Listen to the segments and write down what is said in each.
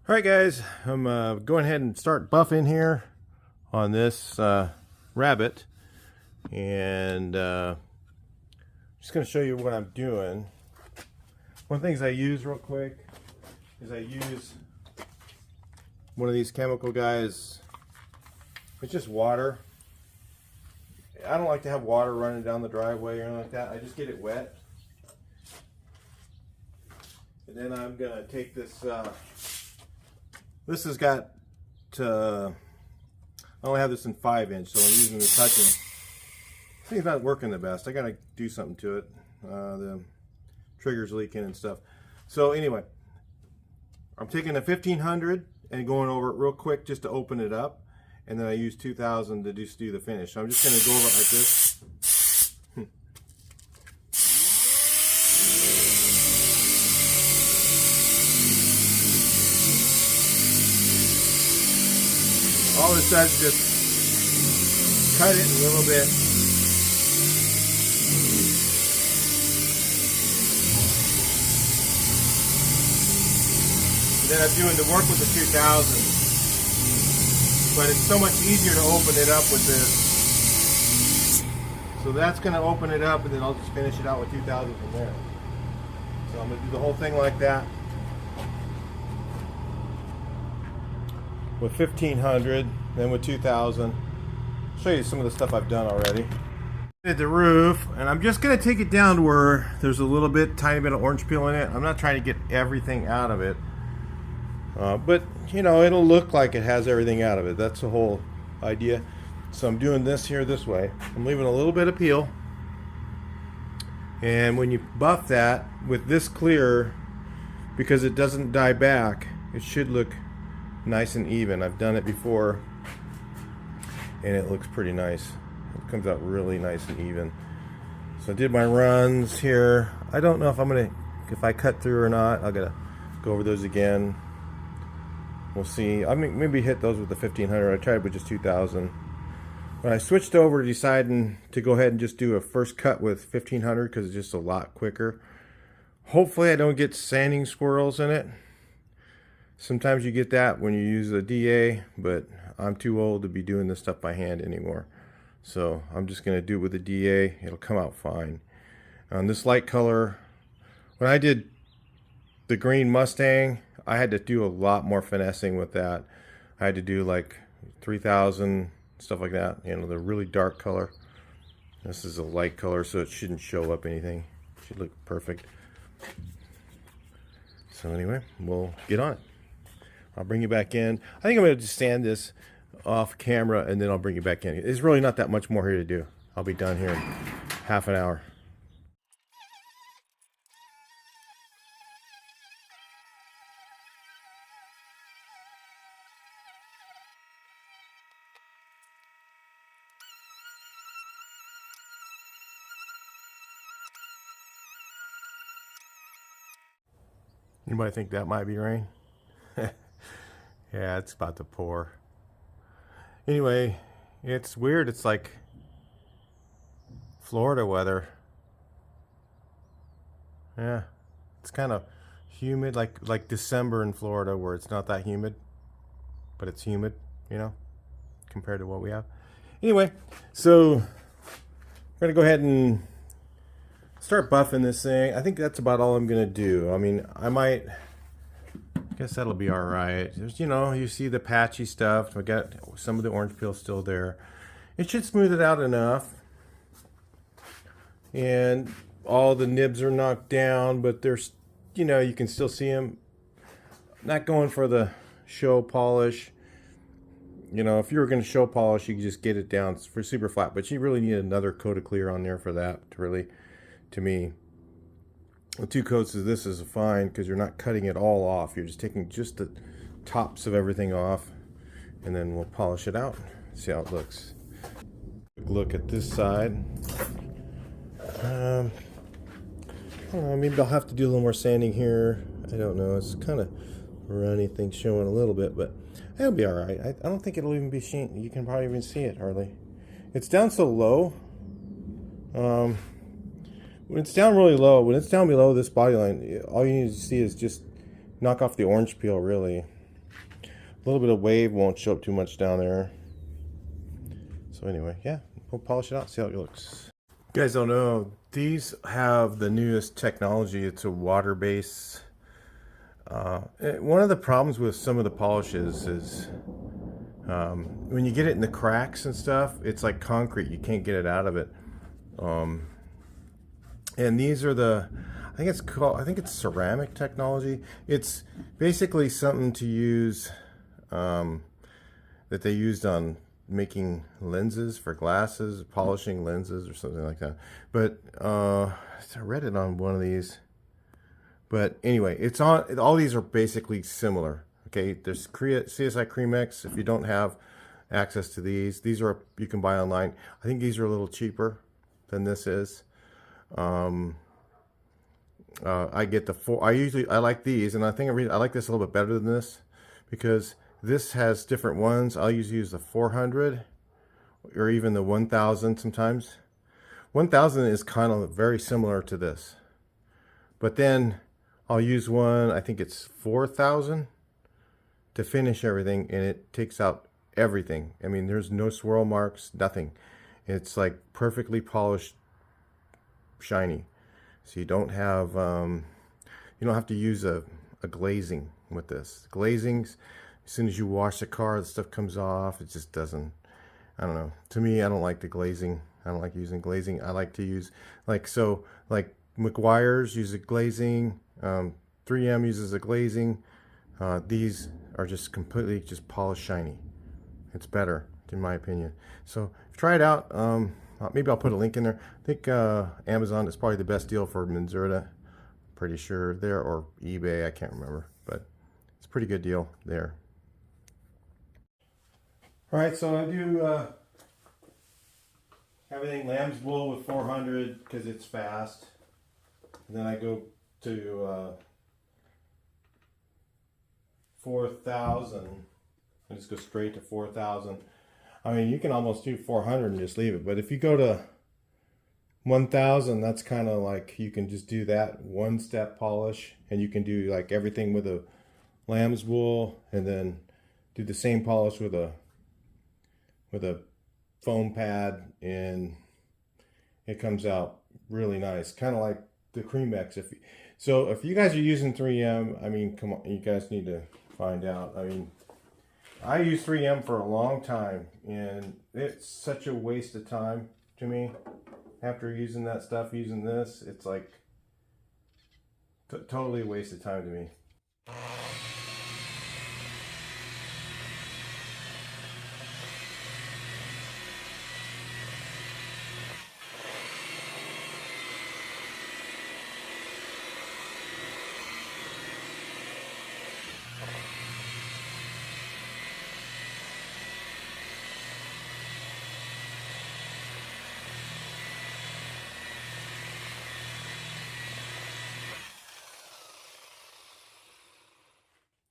Alright guys, I'm going ahead and start buffing here on this Rabbit, and just going to show you what I'm doing. One of the things I use real quick is I use one of these chemical guys. It's just water. I don't like to have water running down the driveway or anything like that. I just get it wet. And then I'm going to take this, this has got, I only have this in 5-inch, so I'm using the touching. I think it's not working the best. I got to do something to it. The trigger's leaking and stuff. So anyway, I'm taking a 1500 and going over it real quick just to open it up. And then I use 2000 to just do the finish. So I'm just going to go over it like this. All this does is just cut it a little bit. And then I'm doing the work with the 2000. But it's so much easier to open it up with this. So that's going to open it up, and then I'll just finish it out with 2000 from there. So I'm going to do the whole thing like that with 1500, then with 2000. Show you some of the stuff I've done already. At the roof, and I'm just going to take it down to where there's a little bit, tiny bit of orange peel in it. I'm not trying to get everything out of it. But you know, it'll look like it has everything out of it. That's the whole idea. So I'm doing this here this way. I'm leaving a little bit of peel, and when you buff that with this clear, because it doesn't dye back, it should look nice and even. I've done it before and it looks pretty nice. It comes out really nice and even. So I did my runs here. I don't know if I cut through or not. I gotta go over those again. We'll see. I mean, maybe hit those with the 1500. I tried with just 2000. When I switched over to deciding to go ahead and just do a first cut with 1500 because it's just a lot quicker. Hopefully I don't get sanding squirrels in it. Sometimes you get that when you use a DA, but I'm too old to be doing this stuff by hand anymore. So I'm just going to do it with a DA. It'll come out fine. On this light color, when I did the green Mustang, I had to do a lot more finessing with that. I had to do like 3000, stuff like that. You know, the really dark color. This is a light color, so it shouldn't show up anything. It should look perfect. So anyway, we'll get on it. I'll bring you back in. I think I'm going to just sand this off camera, and then I'll bring you back in. There's really not that much more here to do. I'll be done here in half an hour. Anybody think that might be rain? Yeah, it's about to pour. Anyway, it's weird. It's like Florida weather. Yeah, it's kind of humid, like December in Florida, where it's not that humid, but it's humid, you know, compared to what we have. Anyway, so we're gonna go ahead and start buffing this thing. I think that's about all I'm gonna do. I mean, I guess that'll be all right. There's, you know, you see the patchy stuff. I got some of the orange peel still there. It should smooth it out enough. And all the nibs are knocked down, but there's, you know, you can still see them. Not going for the show polish. You know, if you were going to show polish, you could just get it down for super flat. But you really need another coat of clear on there for that to really, to me. The 2 coats of this is fine because you're not cutting it all off. You're just taking just the tops of everything off, and then we'll polish it out. See how it looks. Look at this side. I don't know, maybe I'll have to do a little more sanding here. I don't know. It's kind of runny thing showing a little bit, but it'll be all right. I don't think it'll even be seen. You can probably even see it hardly. It's down so low. When it's down really low, when it's down below this body line, all you need to see is just knock off the orange peel, really. A little bit of wave won't show up too much down there. So anyway, yeah, we'll polish it out, see how it looks. You guys don't know, these have the newest technology. It's a water base. One of the problems with some of the polishes is when you get it in the cracks and stuff, it's like concrete. You can't get it out of it. And these are the, I think it's ceramic technology. It's basically something to use that they used on making lenses for glasses, polishing lenses or something like that. But I read it on one of these. But anyway, it's on, all these are basically similar. Okay, there's CSI Cremex. If you don't have access to these are, you can buy online. I think these are a little cheaper than this is. I get the I like these, and I think I like this a little bit better than this because this has different ones. I'll usually use the 400 or even the 1000 sometimes. 1000 is kind of very similar to this, but then I'll use one, I think it's 4000 to finish everything, and it takes out everything. I mean, there's no swirl marks, nothing. It's like perfectly polished, shiny. So you don't have to use a glazing with this. Glazings, as soon as you wash the car, the stuff comes off. It just doesn't, I don't know. To me, I don't like the glazing. I don't like using glazing. I like to use, like McGuire's uses a glazing. 3M uses a glazing. These are just completely just polished shiny. It's better, in my opinion. So try it out. Maybe I'll put a link in there. I think Amazon is probably the best deal for Minzerta. Pretty sure there, or eBay, I can't remember, but it's a pretty good deal there. All right, so I do everything lamb's wool with 400 because it's fast. And then I go to 4000. I just go straight to 4000. I mean, you can almost do 400 and just leave it. But if you go to 1000, that's kind of like, you can just do that one step polish. And you can do like everything with a lamb's wool. And then do the same polish with a foam pad. And it comes out really nice. Kind of like the Cremex. So if you guys are using 3M, I mean, come on, you guys need to find out. I mean, I used 3M for a long time, and it's such a waste of time to me. After using that stuff, using this, it's like totally a waste of time to me.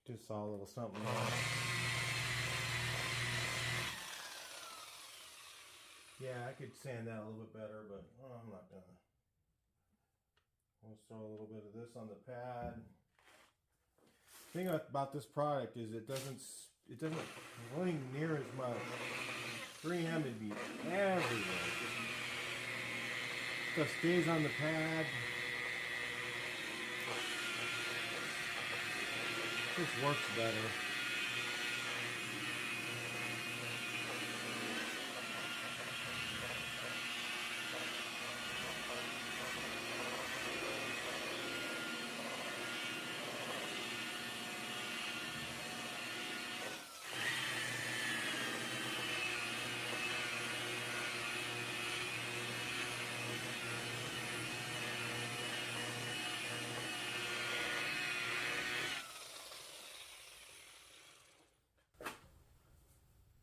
Just saw a little something. Yeah, I could sand that a little bit better, but I'm not gonna. We'll throw a little bit of this on the pad. The thing about this product is it doesn't cling near as much. 3M would be everywhere. Stuff stays on the pad. This works better.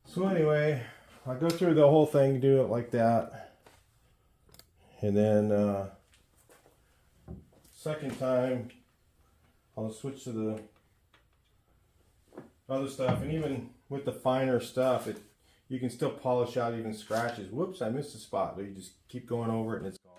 So anyway, I go through the whole thing, do it like that, and then second time I'll switch to the other stuff, and even with the finer stuff, you can still polish out even scratches. Whoops, I missed a spot, but you just keep going over it and it's gone.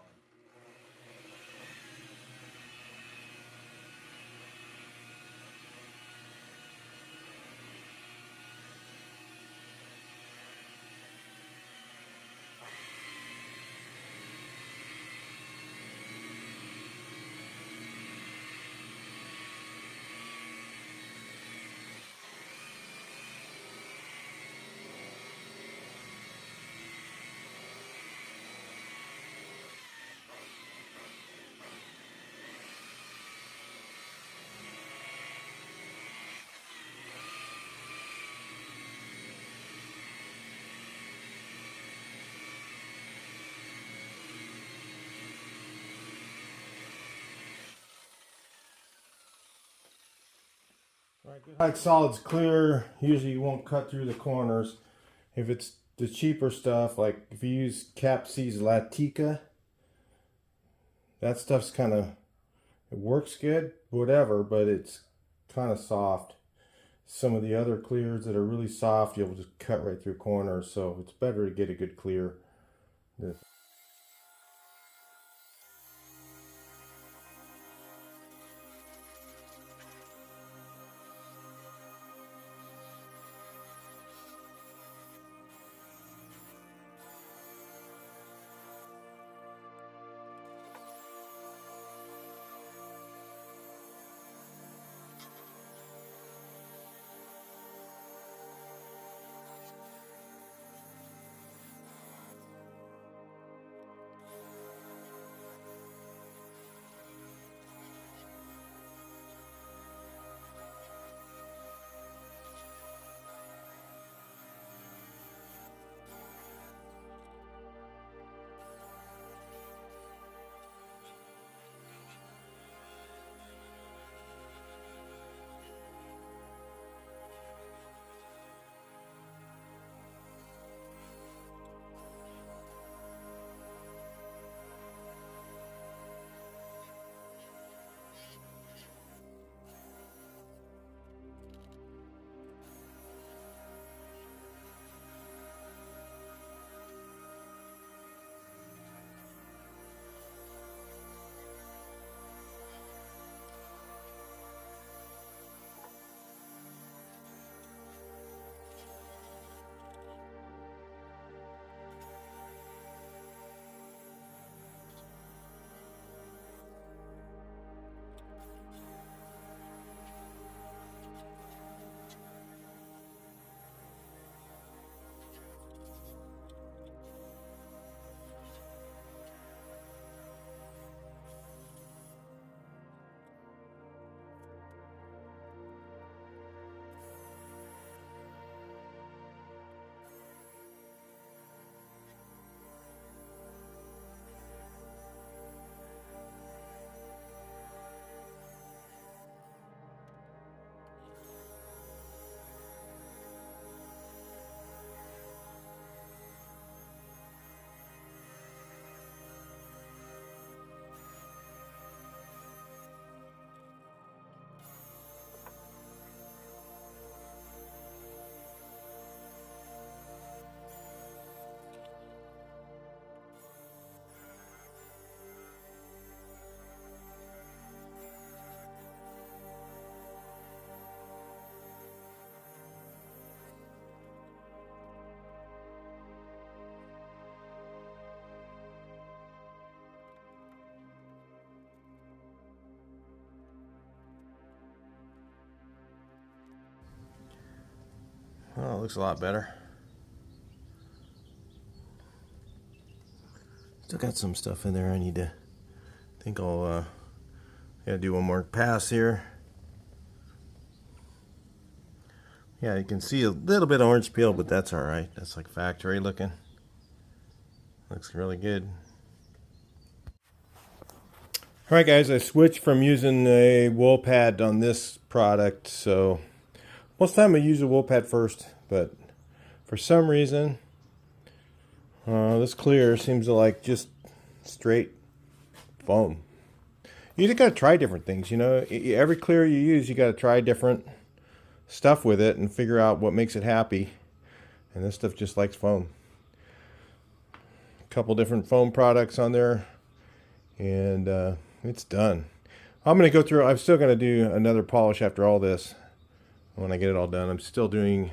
Like solid's clear, usually you won't cut through the corners. If it's the cheaper stuff, like if you use Cap C's Latica, that stuff's kind of, it works good, whatever, but it's kind of soft. Some of the other clears that are really soft, you'll just cut right through corners, so it's better to get a good clear. Oh, it looks a lot better. Still got some stuff in there I need to, I think I'll gotta do one more pass here. Yeah, you can see a little bit of orange peel, but that's alright. That's like factory looking. Looks really good. Alright guys, I switched from using a wool pad on this product, so most of the time I use a wool pad first, but for some reason this clear seems to like just straight foam. You just gotta try different things, you know. Every clear you use, you gotta try different stuff with it and figure out what makes it happy. And this stuff just likes foam. A couple different foam products on there, and it's done. I'm gonna go through. I'm still gonna do another polish after all this. When I get it all done, I'm still doing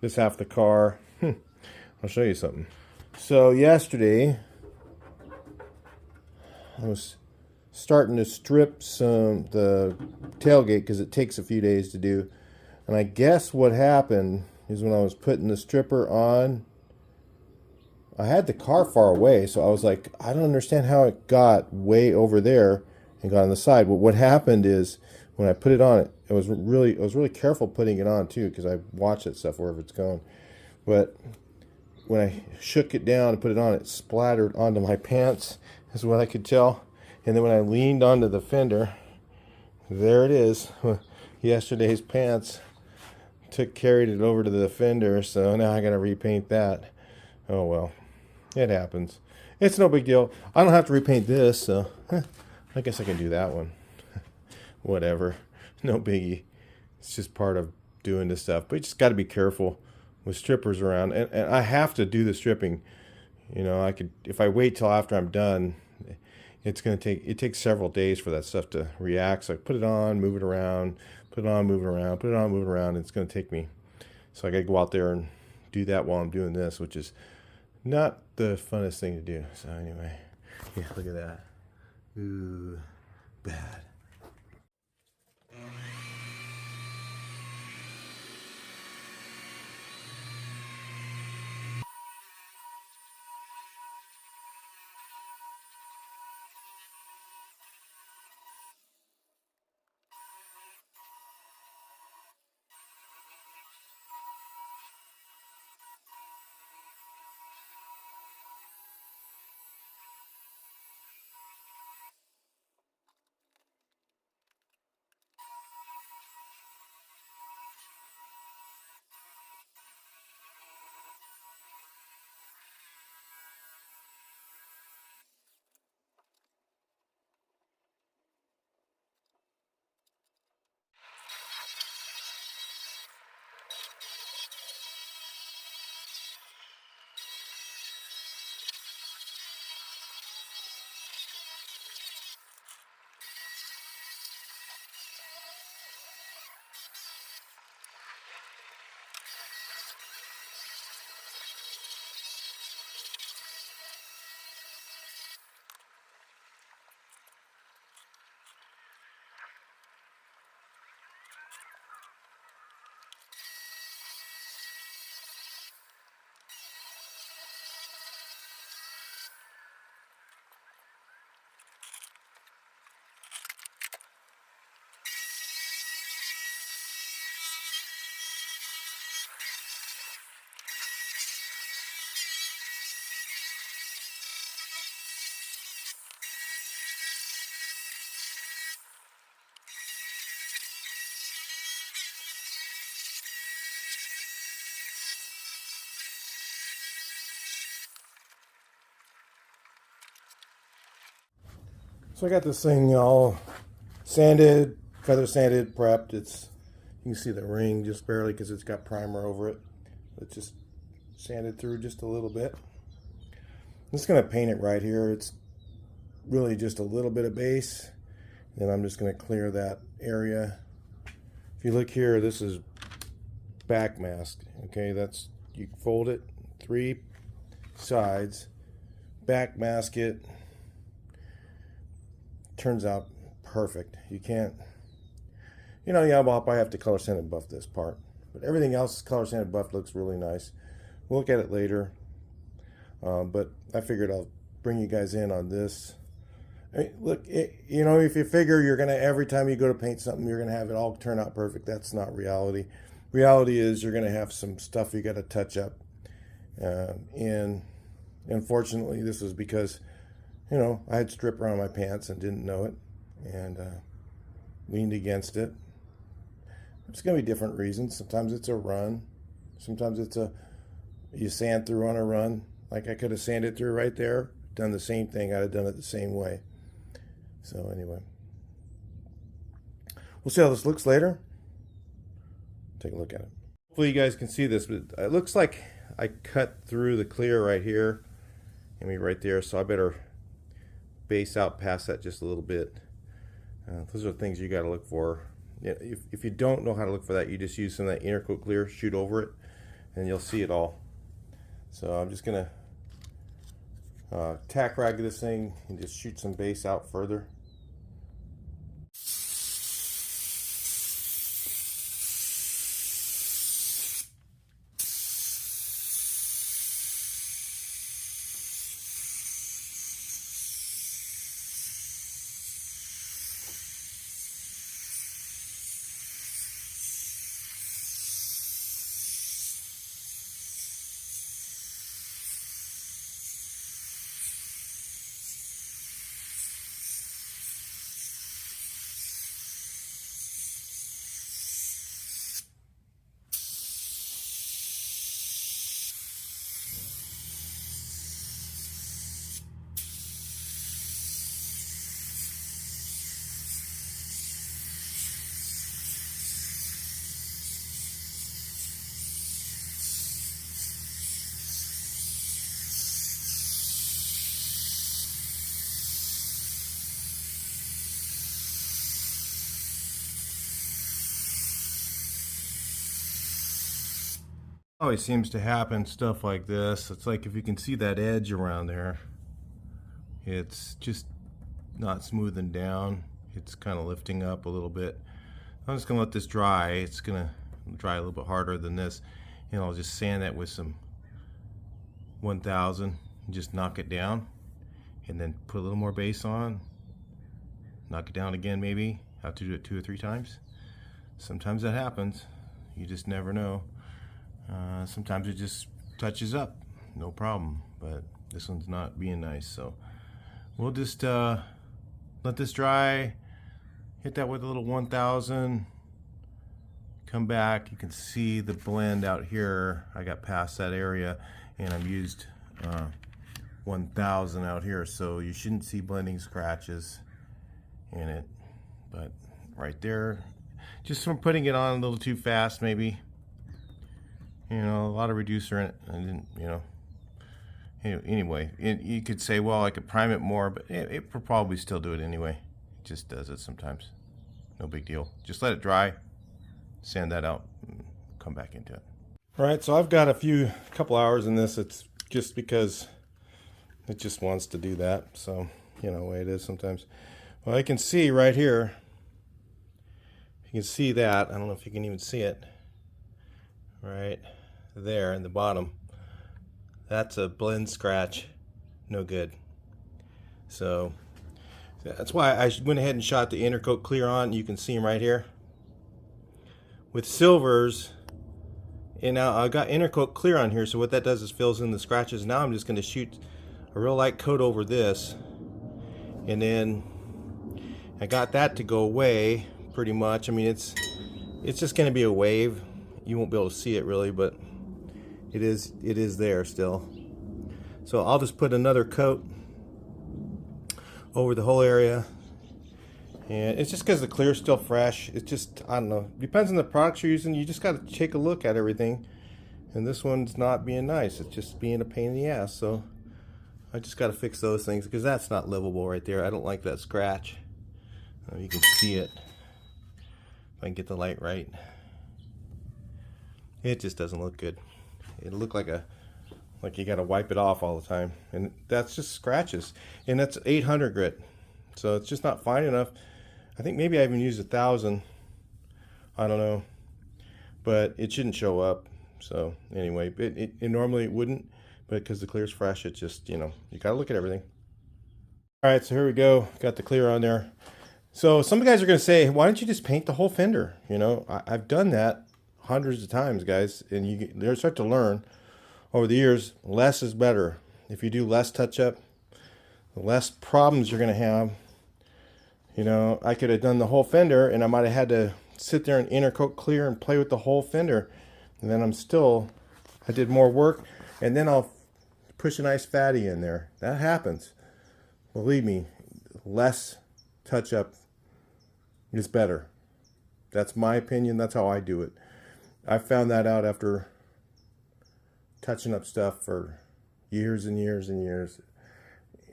this half the car. I'll show you something. So yesterday, I was starting to strip the tailgate because it takes a few days to do. And I guess what happened is when I was putting the stripper on, I had the car far away, so I was like, I don't understand how it got way over there and got on the side. But what happened is when I put it on, I was really careful putting it on too, because I watch that stuff wherever it's going. But when I shook it down and put it on, it splattered onto my pants, is what I could tell. And then when I leaned onto the fender, there it is. yesterday's pants, carried it over to the fender, so now I gotta repaint that. Oh well, it happens. It's no big deal. I don't have to repaint this, so I guess I can do that one. Whatever, no biggie. It's just part of doing this stuff. But you just got to be careful with strippers around, and I have to do the stripping. You know, I could, if I wait till after I'm done, it takes several days for that stuff to react. So I put it on, move it around, put it on, move it around, put it on, move it around. It's going to take me. So I got to go out there and do that while I'm doing this, which is not the funnest thing to do. So anyway, yeah, look at that. Ooh, bad. So I got this thing all sanded, feather sanded, prepped. You can see the ring just barely because it's got primer over it. It's just sanded through just a little bit. I'm just going to paint it right here. It's really just a little bit of base. Then I'm just going to clear that area. If you look here, this is back mask. Okay, you fold it 3 sides, back mask it. Turns out perfect. You can't, yeah, I'll probably have to color sand and buff this part, but everything else color sand and buff looks really nice. We'll look at it later, but I figured I'll bring you guys in on this. I mean, look, if you figure you're gonna, every time you go to paint something, you're gonna have it all turn out perfect, that's not reality. Reality is you're gonna have some stuff you got to touch up, and unfortunately this is because I had strip around my pants and didn't know it, and leaned against it. It's going to be different reasons. Sometimes it's a run. Sometimes it's you sand through on a run. Like I could have sanded through right there, done the same thing. I'd have done it the same way. So anyway, we'll see how this looks later. Take a look at it. Hopefully you guys can see this, but it looks like I cut through the clear right here, and right there, so I better base out past that just a little bit. Those are things you got to look for. If you don't know how to look for that, you just use some of that inner coat clear, shoot over it, and you'll see it all. So I'm just gonna tack rag this thing and just shoot some base out further. Always seems to happen, stuff like this. It's like if you can see that edge around there, it's just not smoothing down. It's kind of lifting up a little bit. I'm just gonna let this dry. It's gonna dry a little bit harder than this, and I'll just sand that with some 1000 and just knock it down, and then put a little more base on, knock it down again. Maybe I have to do it 2 or 3 times. Sometimes that happens, you just never know. Sometimes it just touches up, no problem, but this one's not being nice, so we'll just let this dry, hit that with a little 1000, come back. You can see the blend out here. I got past that area and I've used 1000 out here, so you shouldn't see blending scratches in it, but right there, just from putting it on a little too fast maybe, you know, a lot of reducer in it. I didn't, you know, anyway, you could say, well, I could prime it more, but it will probably still do it anyway. It just does it sometimes. No big deal. Just let it dry, sand that out, and come back into it. All right, so I've got a couple hours in this. It's just because it just wants to do that. So, you know, the way it is sometimes. Well, I can see right here. You can see that. I don't know if you can even see it. Right there in the bottom. That's a blend scratch. No good. So that's why I went ahead and shot the intercoat clear on. You can see them right here. With silvers, and now I got intercoat clear on here, so what that does is fills in the scratches. Now I'm just going to shoot a real light coat over this, and then I got that to go away pretty much. I mean, it's just going to be a wave. You won't be able to see it really, but it is there still. So I'll just put another coat over the whole area, and it's just because the clear is still fresh. It's just, I don't know, depends on the products you're using. You just got to take a look at everything, and this one's not being nice. It's just being a pain in the ass. So I just got to fix those things, because that's not livable right there. I don't like that scratch. You can see it if I can get the light right. It just doesn't look good. It look like you got to wipe it off all the time, and that's just scratches. And that's 800 grit, so it's just not fine enough. I think maybe I even used 1000. I don't know, but it shouldn't show up. So anyway, it normally it wouldn't, but because the clear's fresh, it just, you know, you got to look at everything. All right, so here we go. Got the clear on there. So some guys are going to say, why don't you just paint the whole fender? You know, I've done that hundreds of times, guys, and you start to learn over the years, less is better. If you do less touch-up, the less problems you're going to have. You know, I could have done the whole fender, and I might have had to sit there and intercoat clear and play with the whole fender, and then I did more work, and then I'll push a nice fatty in there. That happens. Believe me, less touch-up is better. That's my opinion. That's how I do it. I found that out after touching up stuff for years and years and years.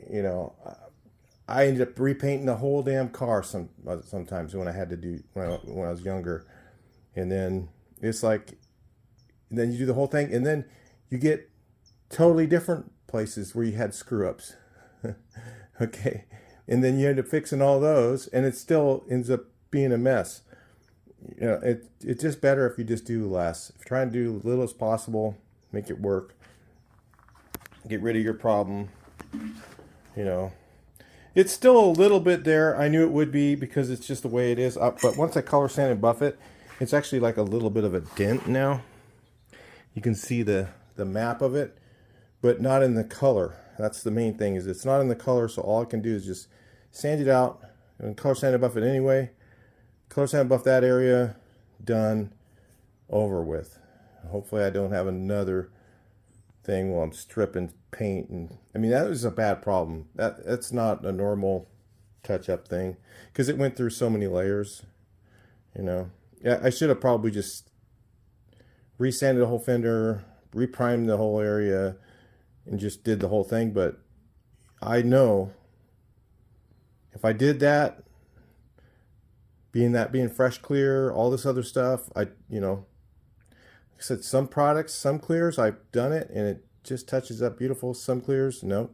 You know, I ended up repainting the whole damn car sometimes when I had to do when I was younger, and then it's like, and then you do the whole thing, and then you get totally different places where you had screw ups. Okay, and then you end up fixing all those, and it still ends up being a mess. You know, it's just better if you just do less. If you try and do as little as possible, make it work. Get rid of your problem. You know, it's still a little bit there. I knew it would be, because it's just the way it is. But once I color sand and buff it, it's actually like a little bit of a dent now. You can see the map of it, but not in the color. That's the main thing, is it's not in the color. So all I can do is just sand it out and color sand and buff it anyway. Color sand buff that area, done, over with. Hopefully I don't have another thing while I'm stripping paint. And I mean, that was a bad problem. That's not a normal touch-up thing, because it went through so many layers. You know, yeah, I should have probably just resanded the whole fender, reprimed the whole area, and just did the whole thing. But I know if I did that, being fresh clear, all this other stuff, you know, I said, some products, some clears, I've done it and it just touches up beautiful. Some clears, no.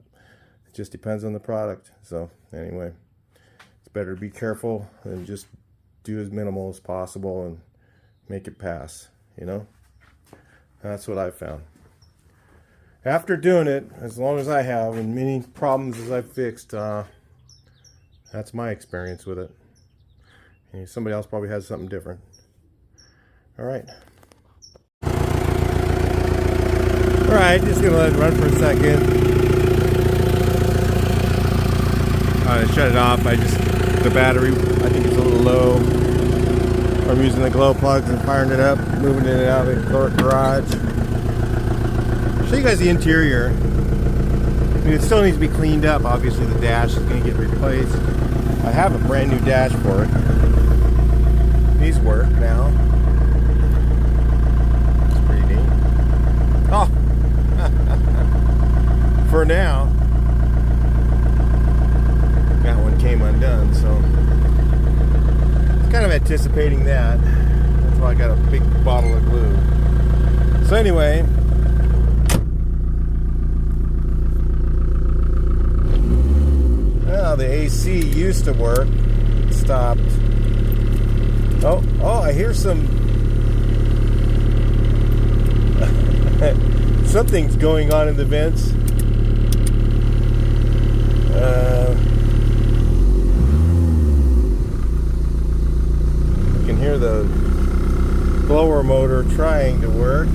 It just depends on the product. So anyway, it's better to be careful and just do as minimal as possible and make it pass, you know? That's what I've found. After doing it, as long as I have, and many problems as I've fixed, that's my experience with it. And somebody else probably has something different. All right. All right, just gonna let it run for a second. Shut it off. The battery, I think it's a little low. I'm using the glow plugs and firing it up, moving it out of the garage. Show you guys the interior. I mean, it still needs to be cleaned up. Obviously, the dash is going to get replaced. I have a brand new dash for it. These work now. It's pretty neat. Oh, for now. That one came undone, so kind of anticipating that. That's why I got a big bottle of glue. So anyway, well, the AC used to work. It stopped. Oh, I hear some something's going on in the vents. Hear the blower motor trying to work.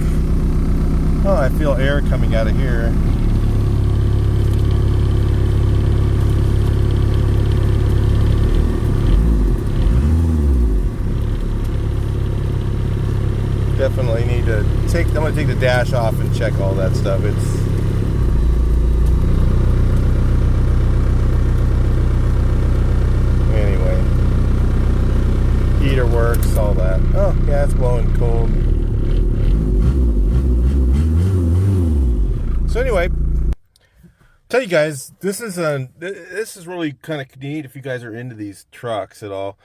Oh, I feel air coming out of here. Definitely need to I'm going to take the dash off and check all that stuff. Anyway. Heater works, all that. Oh, yeah, it's blowing cold. So anyway, tell you guys, this is really kind of neat if you guys are into these trucks at all.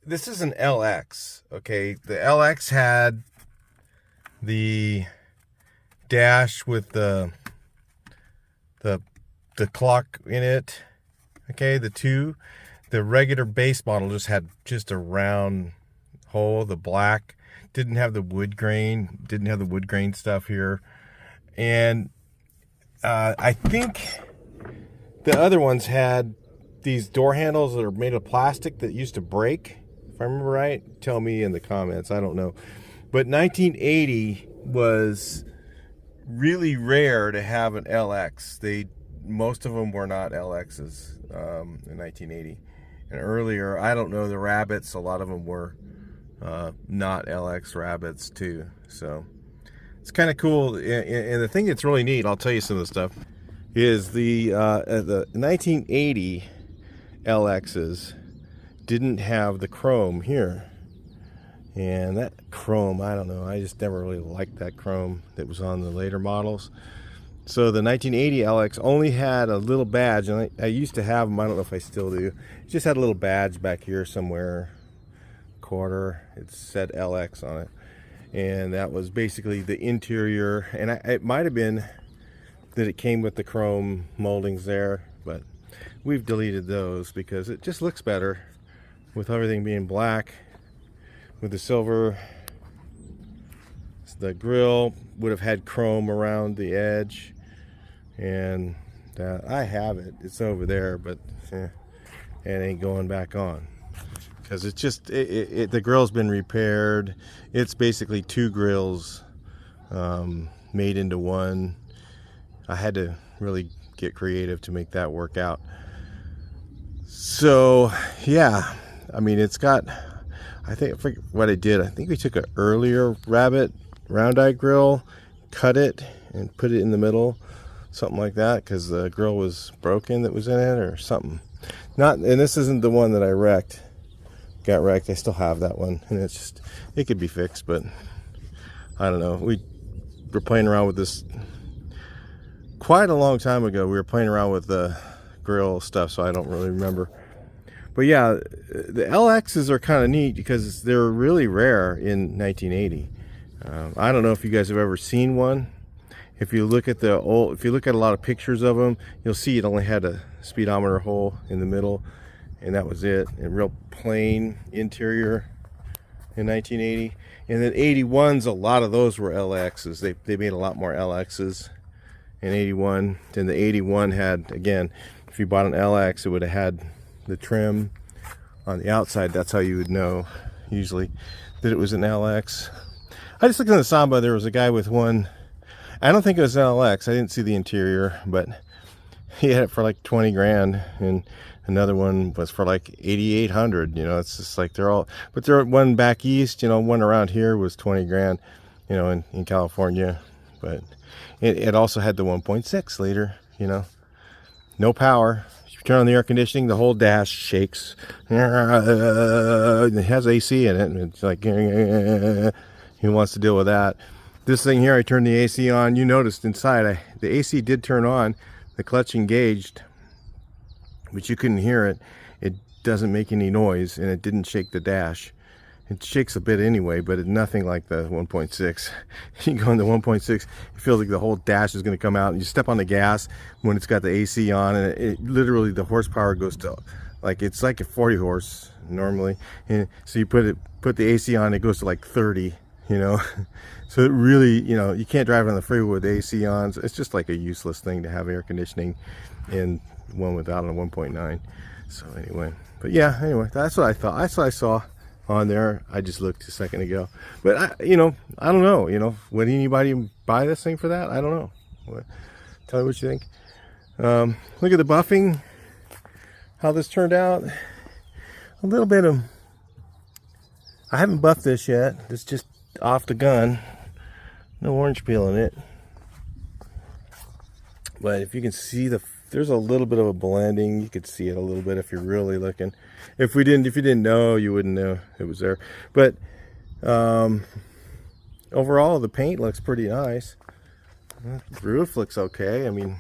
This is an LX, okay? The LX had the dash with the clock in it, okay? The regular base model just had a round hole. The black didn't have the wood grain stuff here. And I think the other ones had these door handles that are made of plastic that used to break. If I remember right, tell me in the comments. I don't know. But 1980 was really rare to have an LX. Most of them were not LXs in 1980. And earlier, I don't know, the Rabbits, a lot of them were not LX Rabbits too. So it's kind of cool. And the thing that's really neat, I'll tell you some of the stuff, is the 1980 LXs didn't have the chrome here. And that chrome, I don't know, I just never really liked that chrome that was on the later models. So the 1980 LX only had a little badge, and I used to have them, I don't know if I still do. It just had a little badge back here somewhere, quarter, it said LX on it. And that was basically the interior, and it might have been that it came with the chrome moldings there, but we've deleted those because it just looks better with everything being black, with the silver. The grill would have had chrome around the edge, and I have it. It's over there, but it ain't going back on because it's just the grill's been repaired. It's basically two grills made into one. I had to really get creative to make that work out. So yeah, I mean, it's got, I forget what I did. I think we took an earlier Rabbit round eye grill, cut it and put it in the middle, something like that, because the grill was broken that was in it or something. And this isn't the one that I got wrecked. I still have that one, and it could be fixed, but I don't know. We were playing around with this quite a long time ago. We were playing around with the grill stuff, so I don't really remember. But yeah, the LXs are kind of neat because they're really rare in 1980. I don't know if you guys have ever seen one. If you look at a lot of pictures of them, you'll see it only had a speedometer hole in the middle, and that was it. A real plain interior in 1980. And then 81s, a lot of those were LXs. They made a lot more LXs in 81. Then the 81 had, again, if you bought an LX, it would have had the trim on the outside. That's how you would know usually that it was an LX. I just looked in the Samba. There was a guy with one. I don't think it was an LX. I didn't see the interior, but he had it for like 20 grand, and another one was for like 8,800. You know, it's just like they're all, but there one back east, you know, one around here was 20 grand, you know, in California. But it also had the 1.6 liter, you know, no power. If you turn on the air conditioning, the whole dash shakes. It has AC in it, and it's like, who wants to deal with that? This thing here, I turned the AC on. You noticed inside, the AC did turn on. The clutch engaged, but you couldn't hear it. It doesn't make any noise, and it didn't shake the dash. It shakes a bit anyway, but it's nothing like the 1.6. You go into 1.6, it feels like the whole dash is going to come out, and you step on the gas when it's got the AC on, and it literally, the horsepower goes to, like, it's like a 40 horse normally, and so you put the AC on, it goes to like 30, you know. So it really, you know, you can't drive on the freeway with the AC on. So it's just like a useless thing to have air conditioning in one without a 1.9. So anyway, but yeah, anyway, that's what I thought. That's what I saw on there. I just looked a second ago, but you know, I don't know, you know, would anybody buy this thing for that? I don't know. Tell me what you think. Look at the buffing, how this turned out. A little bit of, I haven't buffed this yet. It's just off the gun. No orange peel in it. But if you can see there's a little bit of a blending. You could see it a little bit if you're really looking. If you didn't know, you wouldn't know it was there. But overall, the paint looks pretty nice. The roof looks okay. I mean,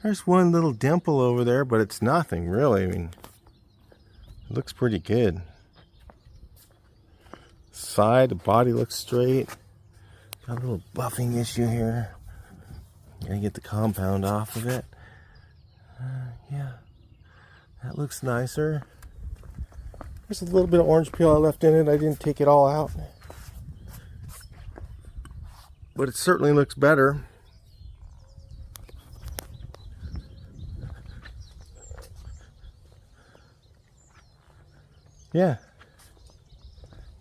there's one little dimple over there, but it's nothing really. I mean, it looks pretty good. The body looks straight. Got a little buffing issue here. Gotta get the compound off of it. Yeah, that looks nicer. There's a little bit of orange peel I left in it. I didn't take it all out, but it certainly looks better. Yeah,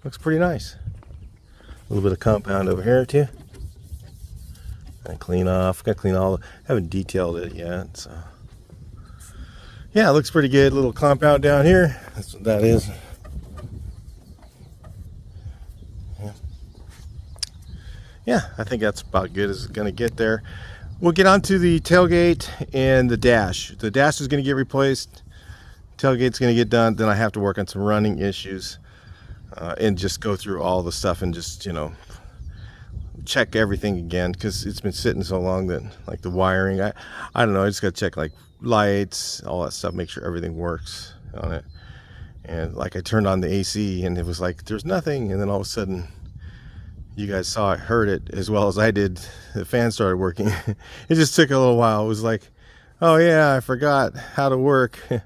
looks pretty nice. A little bit of compound over here too. And clean off. Got to clean all. Haven't detailed it yet, so yeah, it looks pretty good. Little compound down here. That's what that is. Yeah, I think that's about good as it's going to get there. We'll get onto the tailgate and the dash. The dash is going to get replaced. Tailgate's going to get done. Then I have to work on some running issues. And just go through all the stuff and just, you know, check everything again, because it's been sitting so long that, like, the wiring, I don't know, I just got to check, like, lights, all that stuff, make sure everything works on it. And like, I turned on the AC and it was like there's nothing, and then all of a sudden, you guys saw it, heard it as well as I did, the fan started working. It just took a little while. It was like, oh yeah, I forgot how to work. And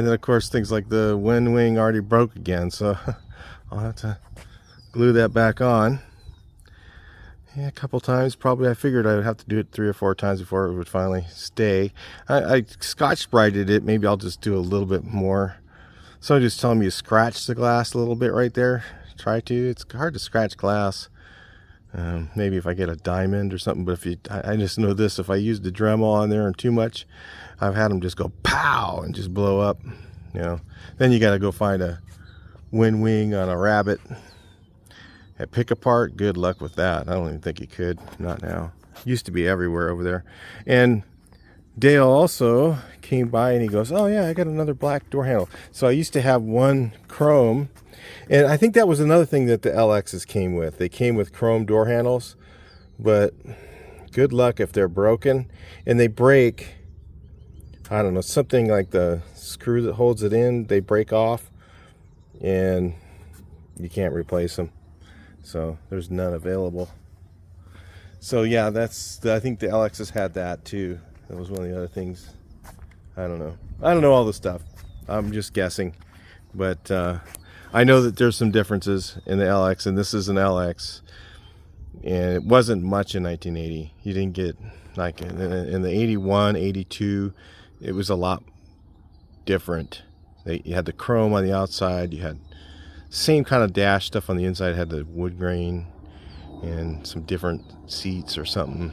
then of course things like the wind wing already broke again, so I'll have to glue that back on. Yeah, a couple times probably. I figured I would have to do it 3 or 4 times before it would finally stay. I scotch brighted it. Maybe I'll just do a little bit more. Somebody just telling me to scratch the glass a little bit right there. Try to. It's hard to scratch glass. Maybe if I get a diamond or something. But if I just know this. If I use the Dremel on there and too much, I've had them just go pow and just blow up. You know. Then you got to go find a wind wing on a rabbit. At pick apart, good luck with that. I don't even think you could. Not now. Used to be everywhere over there. And Dale also came by and he goes, oh yeah, I got another black door handle. So I used to have one chrome. And I think that was another thing that the LXs came with. They came with chrome door handles. But good luck if they're broken. And they break, I don't know, something like the screw that holds it in, they break off. And you can't replace them. So there's none available. So yeah, I think the LXs had that too. That was one of the other things. I don't know all the stuff. I'm just guessing, but I know that there's some differences in the LX, and this is an LX, and it wasn't much in 1980. You didn't get, like, in the 81, 82, it was a lot different. You had the chrome on the outside, you had same kind of dash stuff on the inside, had the wood grain and some different seats or something.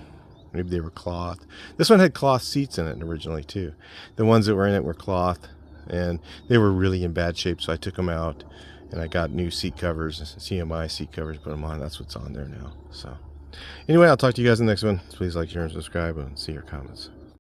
Maybe they were cloth. This one had cloth seats in it originally too. The ones that were in it were cloth, and they were really in bad shape, so I took them out and I got new seat covers, CMI seat covers, put them on. That's what's on there now. So anyway, I'll talk to you guys in the next one. Please like, share, and subscribe, and see your comments.